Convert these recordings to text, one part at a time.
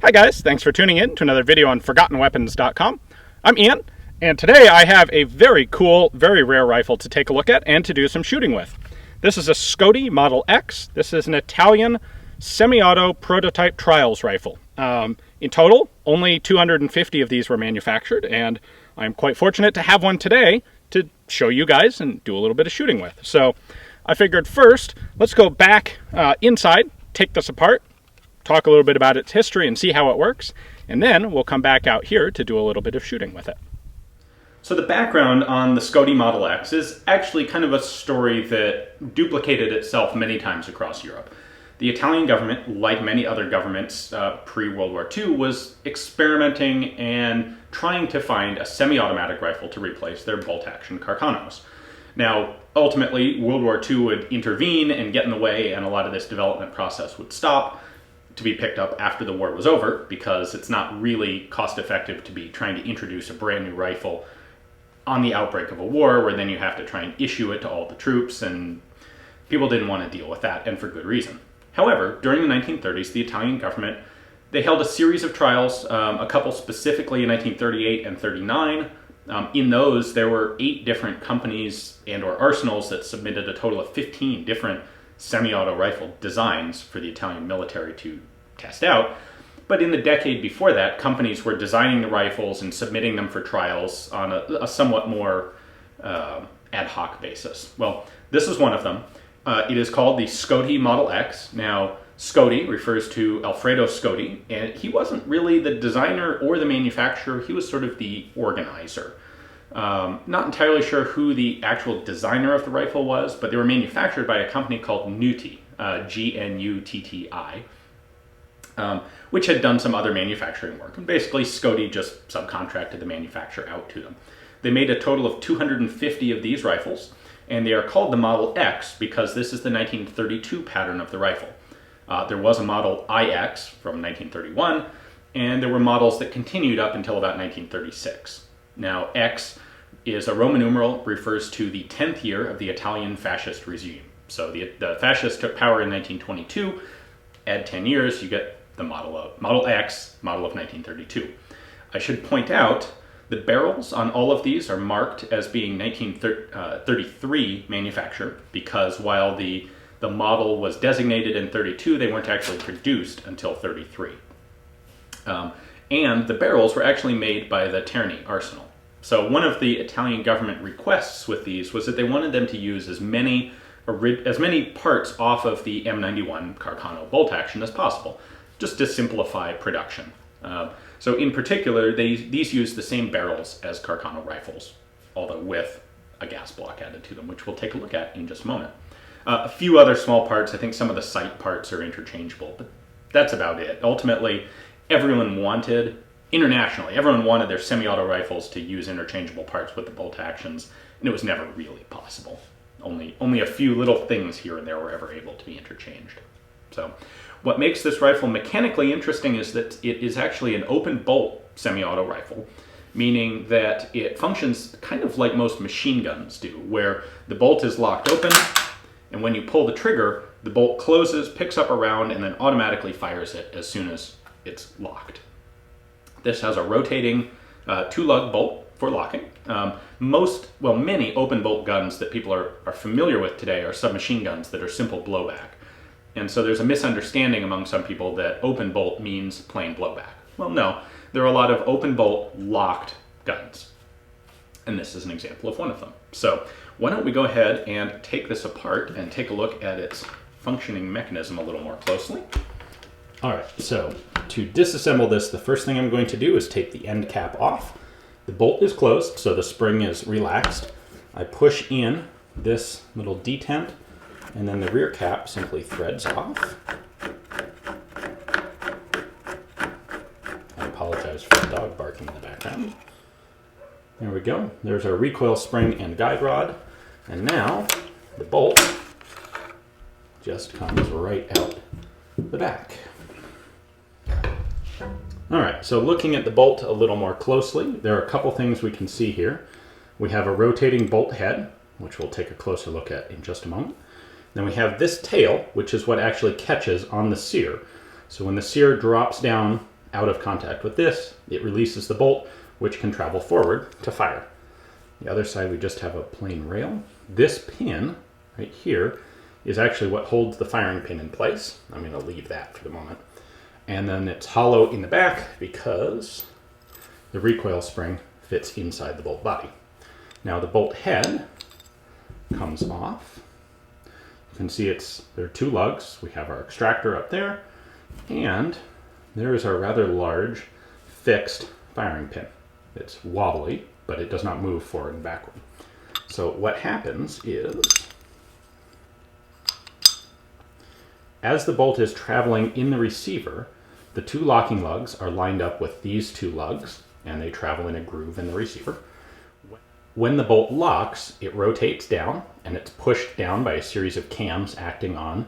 Hi guys, thanks for tuning in to another video on ForgottenWeapons.com. I'm Ian, and today I have a very cool, very rare rifle to take a look at and to do some shooting with. This is a Scotti Model X. This is an Italian semi-auto prototype trials rifle. In total, only 250 of these were manufactured, and I'm quite fortunate to have one today to show you guys and do a little bit of shooting with. So I figured first, let's go back inside, take this apart, talk a little bit about its history and see how it works, and then we'll come back out here to do a little bit of shooting with it. So the background on the Scotti Model X is actually kind of a story that duplicated itself many times across Europe. The Italian government, like many other governments pre-World War II, was experimenting and trying to find a semi-automatic rifle to replace their bolt-action Carcanos. Now, ultimately, World War II would intervene and get in the way, and a lot of this development process would stop, to be picked up after the war was over, because it's not really cost effective to be trying to introduce a brand new rifle on the outbreak of a war, where then you have to try and issue it to all the troops, and people didn't want to deal with that, and for good reason. However, during the 1930s, the Italian government, they held a series of trials, a couple specifically in 1938 and 39. In those, there were 8 different companies and or arsenals that submitted a total of 15 different semi-auto rifle designs for the Italian military to test out. But in the decade before that, companies were designing the rifles and submitting them for trials on a somewhat more ad hoc basis. Well, this is one of them. It is called the Scotti Model X. Now, Scotti refers to Alfredo Scotti, and he wasn't really the designer or the manufacturer. He was sort of the organizer. Not entirely sure who the actual designer of the rifle was, but they were manufactured by a company called Nutti, G-N-U-T-T-I, which had done some other manufacturing work. And basically, Scotti just subcontracted the manufacture out to them. They made a total of 250 of these rifles, and they are called the Model X because this is the 1932 pattern of the rifle. There was a Model IX from 1931, and there were models that continued up until about 1936. Now, X is a Roman numeral, refers to the 10th year of the Italian Fascist regime. So the fascists took power in 1922. Add 10 years, you get the Model X, model of 1932. I should point out the barrels on all of these are marked as being 1933 manufacture, because while the model was designated in 32, they weren't actually produced until 33. And the barrels were actually made by the Terni arsenal. So one of the Italian government requests with these was that they wanted them to use as many parts off of the M91 Carcano bolt action as possible, just to simplify production. So in particular, these use the same barrels as Carcano rifles, although with a gas block added to them, which we'll take a look at in just a moment. A few other small parts, I think some of the sight parts are interchangeable, but that's about it. Ultimately, everyone wanted their semi-auto rifles to use interchangeable parts with the bolt actions, and it was never really possible. Only a few little things here and there were ever able to be interchanged. So what makes this rifle mechanically interesting is that it is actually an open bolt semi-auto rifle, meaning that it functions kind of like most machine guns do, where the bolt is locked open, and when you pull the trigger, the bolt closes, picks up a round, and then automatically fires it as soon as it's locked. This has a rotating two-lug bolt for locking. Many open bolt guns that people are familiar with today are submachine guns that are simple blowback. And so there's a misunderstanding among some people that open bolt means plain blowback. Well, no, there are a lot of open bolt locked guns. And this is an example of one of them. So why don't we go ahead and take this apart and take a look at its functioning mechanism a little more closely. All right, so to disassemble this, the first thing I'm going to do is take the end cap off. The bolt is closed, so the spring is relaxed. I push in this little detent, and then the rear cap simply threads off. I apologize for the dog barking in the background. There we go. There's our recoil spring and guide rod. And now the bolt just comes right out the back. All right, so looking at the bolt a little more closely, there are a couple things we can see here. We have a rotating bolt head, which we'll take a closer look at in just a moment. Then we have this tail, which is what actually catches on the sear. So when the sear drops down out of contact with this, it releases the bolt, which can travel forward to fire. The other side, we just have a plain rail. This pin right here is actually what holds the firing pin in place. I'm going to leave that for the moment. And then it's hollow in the back because the recoil spring fits inside the bolt body. Now the bolt head comes off. You can see there are two lugs. We have our extractor up there, and there is our rather large fixed firing pin. It's wobbly, but it does not move forward and backward. So what happens is, as the bolt is traveling in the receiver, the two locking lugs are lined up with these two lugs, and they travel in a groove in the receiver. When the bolt locks, it rotates down, and it's pushed down by a series of cams acting on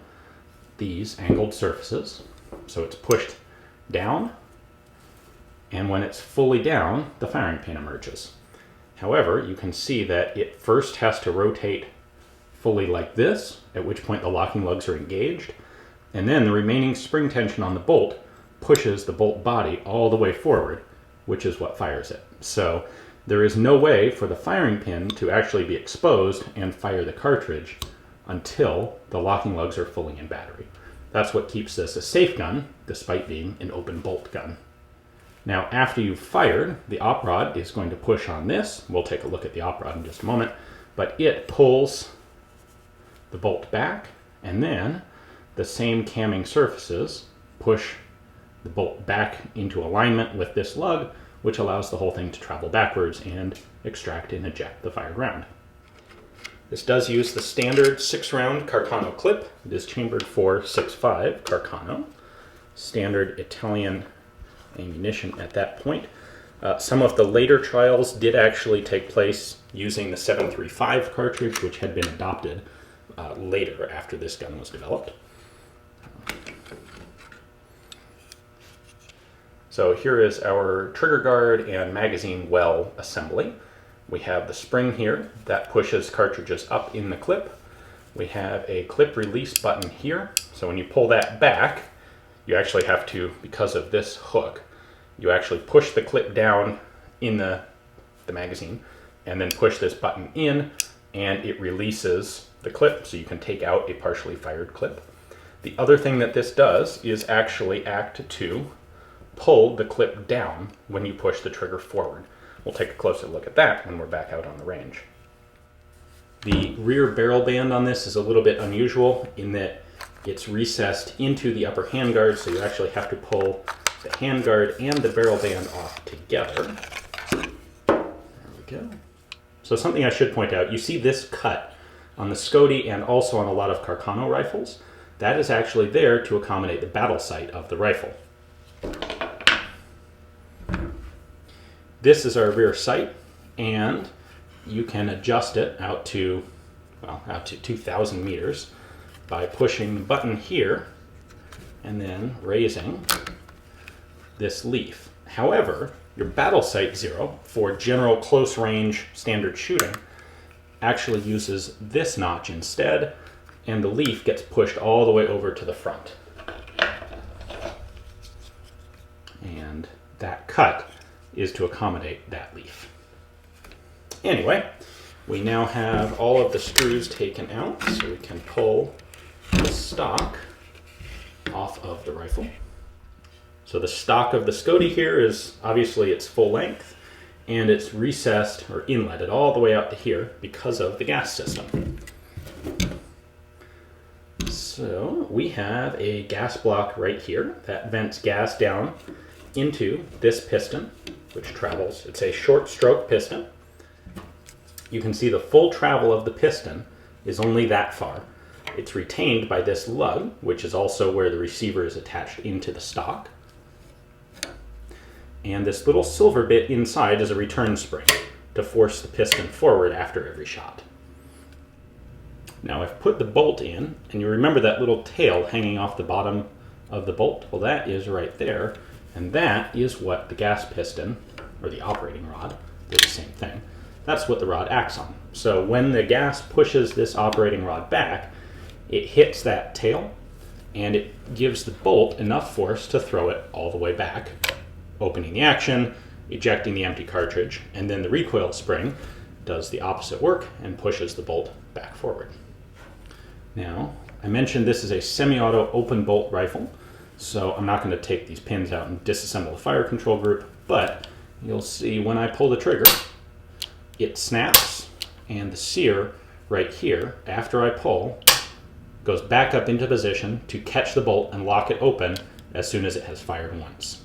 these angled surfaces. So it's pushed down, and when it's fully down, the firing pin emerges. However, you can see that it first has to rotate fully like this, at which point the locking lugs are engaged, and then the remaining spring tension on the bolt pushes the bolt body all the way forward, which is what fires it. So there is no way for the firing pin to actually be exposed and fire the cartridge until the locking lugs are fully in battery. That's what keeps this a safe gun, despite being an open bolt gun. Now, after you've fired, the op rod is going to push on this. We'll take a look at the op rod in just a moment, but it pulls the bolt back, and then the same camming surfaces push the bolt back into alignment with this lug, which allows the whole thing to travel backwards and extract and eject the fired round. This does use the standard 6-round Carcano clip. It is chambered for 6.5 Carcano, standard Italian ammunition at that point. Some of the later trials did actually take place using the 7.35 cartridge, which had been adopted later after this gun was developed. So here is our trigger guard and magazine well assembly. We have the spring here that pushes cartridges up in the clip. We have a clip release button here. So when you pull that back, you actually have to, because of this hook, you actually push the clip down in the magazine and then push this button in, and it releases the clip so you can take out a partially fired clip. The other thing that this does is actually act to pull the clip down when you push the trigger forward. We'll take a closer look at that when we're back out on the range. The rear barrel band on this is a little bit unusual in that it's recessed into the upper handguard, so you actually have to pull the handguard and the barrel band off together. There we go. So something I should point out, you see this cut on the Scotti and also on a lot of Carcano rifles. That is actually there to accommodate the battle sight of the rifle. This is our rear sight, and you can adjust it out to 2,000 meters by pushing the button here and then raising this leaf. However, your battle sight 0 for general close range standard shooting actually uses this notch instead, and the leaf gets pushed all the way over to the front. And that cut is to accommodate that leaf. Anyway, we now have all of the screws taken out, so we can pull the stock off of the rifle. So the stock of the Scotti here is obviously its full length, and it's recessed or inletted all the way out to here because of the gas system. So we have a gas block right here that vents gas down into this piston, which travels. It's a short stroke piston. You can see the full travel of the piston is only that far. It's retained by this lug, which is also where the receiver is attached into the stock. And this little silver bit inside is a return spring to force the piston forward after every shot. Now I've put the bolt in, and you remember that little tail hanging off the bottom of the bolt? Well, that is right there, and that is what the gas piston, or the operating rod, they're the same thing, that's what the rod acts on. So when the gas pushes this operating rod back, it hits that tail, and it gives the bolt enough force to throw it all the way back, opening the action, ejecting the empty cartridge, and then the recoil spring does the opposite work and pushes the bolt back forward. Now, I mentioned this is a semi-auto open bolt rifle, so I'm not going to take these pins out and disassemble the fire control group, but you'll see when I pull the trigger, it snaps, and the sear right here, after I pull, goes back up into position to catch the bolt and lock it open as soon as it has fired once.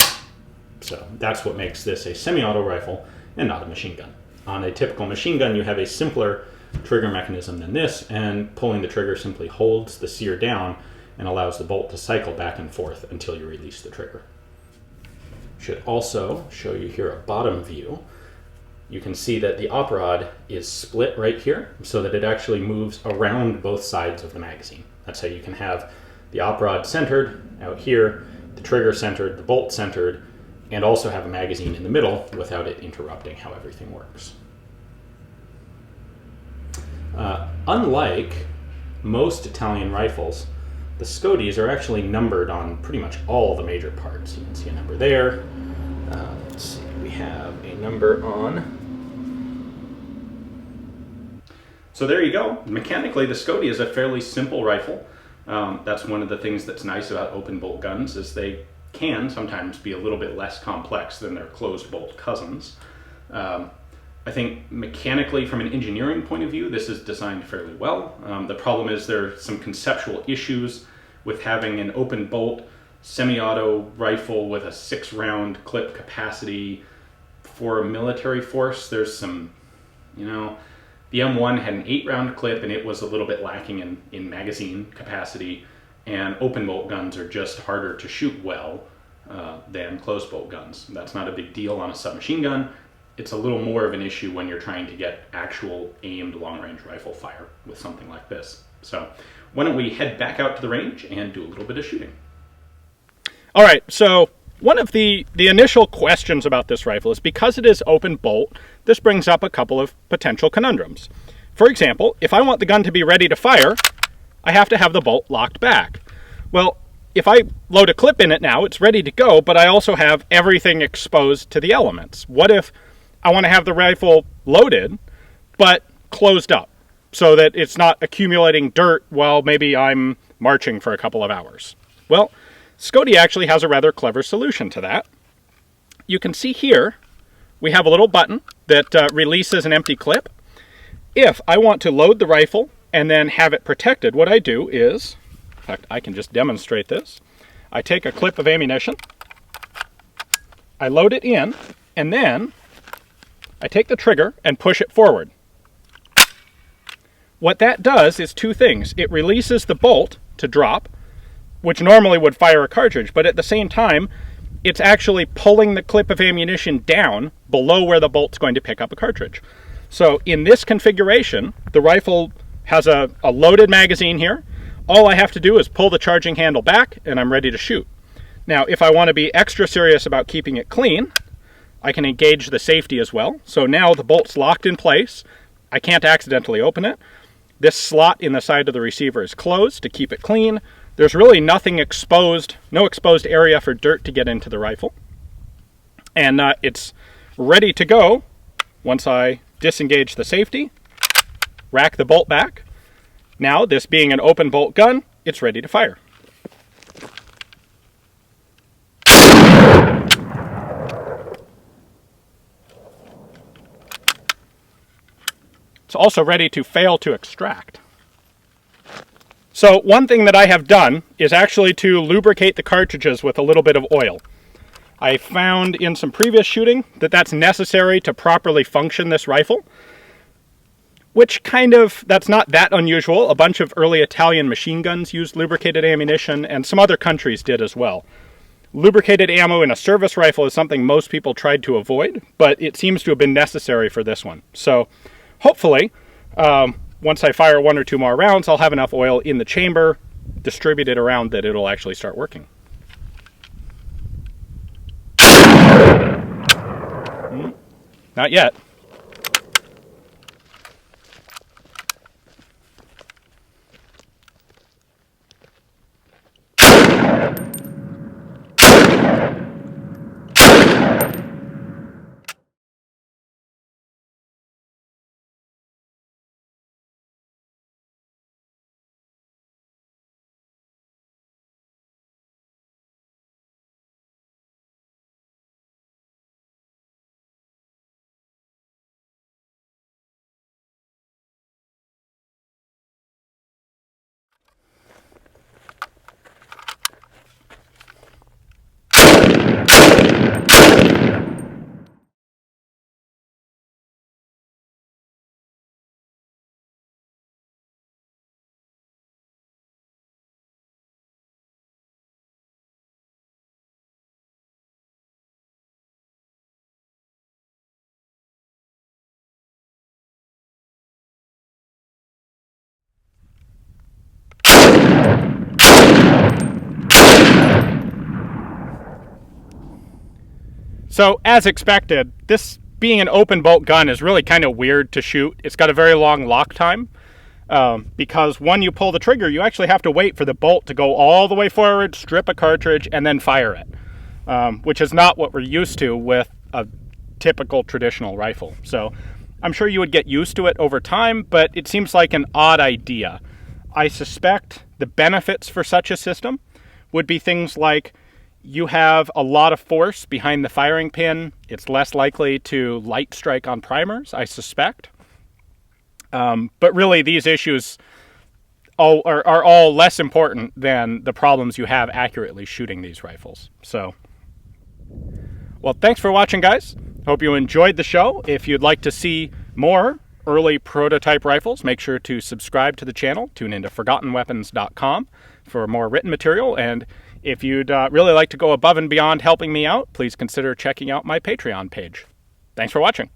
So that's what makes this a semi-auto rifle and not a machine gun. On a typical machine gun, you have a simpler trigger mechanism than this, and pulling the trigger simply holds the sear down and allows the bolt to cycle back and forth until you release the trigger. Should also show you here a bottom view. You can see that the op rod is split right here so that it actually moves around both sides of the magazine. That's how you can have the op rod centered out here, the trigger centered, the bolt centered, and also have a magazine in the middle without it interrupting how everything works. Unlike most Italian rifles, the Scottis are actually numbered on pretty much all the major parts. You can see a number there. Let's see, we have a number on. So there you go. Mechanically, the Scotti is a fairly simple rifle. That's one of the things that's nice about open bolt guns, is they can sometimes be a little bit less complex than their closed bolt cousins. I think mechanically, from an engineering point of view, this is designed fairly well. The problem is there are some conceptual issues with having an open bolt semi-auto rifle with a 6-round clip capacity for a military force. There's some, the M1 had an 8-round clip and it was a little bit lacking in magazine capacity, and open bolt guns are just harder to shoot well than closed bolt guns. That's not a big deal on a submachine gun. It's a little more of an issue when you're trying to get actual aimed long-range rifle fire with something like this. So why don't we head back out to the range and do a little bit of shooting. All right, so one of the initial questions about this rifle is, because it is open bolt, this brings up a couple of potential conundrums. For example, if I want the gun to be ready to fire, I have to have the bolt locked back. Well, if I load a clip in it now, it's ready to go, but I also have everything exposed to the elements. What if I want to have the rifle loaded, but closed up, so that it's not accumulating dirt while maybe I'm marching for a couple of hours? Well, Scotti actually has a rather clever solution to that. You can see here, we have a little button that releases an empty clip. If I want to load the rifle and then have it protected, what I do is, in fact, I can just demonstrate this. I take a clip of ammunition, I load it in, and then I take the trigger and push it forward. What that does is two things. It releases the bolt to drop, which normally would fire a cartridge, but at the same time, it's actually pulling the clip of ammunition down below where the bolt's going to pick up a cartridge. So in this configuration, the rifle has a loaded magazine here. All I have to do is pull the charging handle back, and I'm ready to shoot. Now, if I want to be extra serious about keeping it clean, I can engage the safety as well. So now the bolt's locked in place. I can't accidentally open it. This slot in the side of the receiver is closed to keep it clean. There's really nothing exposed, no exposed area for dirt to get into the rifle. And it's ready to go once I disengage the safety, rack the bolt back. Now, this being an open bolt gun, it's ready to fire. It's also ready to fail to extract. So one thing that I have done is actually to lubricate the cartridges with a little bit of oil. I found in some previous shooting that that's necessary to properly function this rifle, which that's not that unusual. A bunch of early Italian machine guns used lubricated ammunition, and some other countries did as well. Lubricated ammo in a service rifle is something most people tried to avoid, but it seems to have been necessary for this one. So hopefully, once I fire 1 or 2 more rounds, I'll have enough oil in the chamber distributed around that it'll actually start working. Not yet. So as expected, this being an open bolt gun is really kind of weird to shoot. It's got a very long lock time because when you pull the trigger, you actually have to wait for the bolt to go all the way forward, strip a cartridge, and then fire it, which is not what we're used to with a typical traditional rifle. So I'm sure you would get used to it over time, but it seems like an odd idea. I suspect the benefits for such a system would be things like you have a lot of force behind the firing pin. It's less likely to light strike on primers, I suspect. But really, these issues are all less important than the problems you have accurately shooting these rifles. So, well, thanks for watching, guys. Hope you enjoyed the show. If you'd like to see more early prototype rifles, make sure to subscribe to the channel. Tune into ForgottenWeapons.com for more written material. And if you'd really like to go above and beyond helping me out, please consider checking out my Patreon page. Thanks for watching.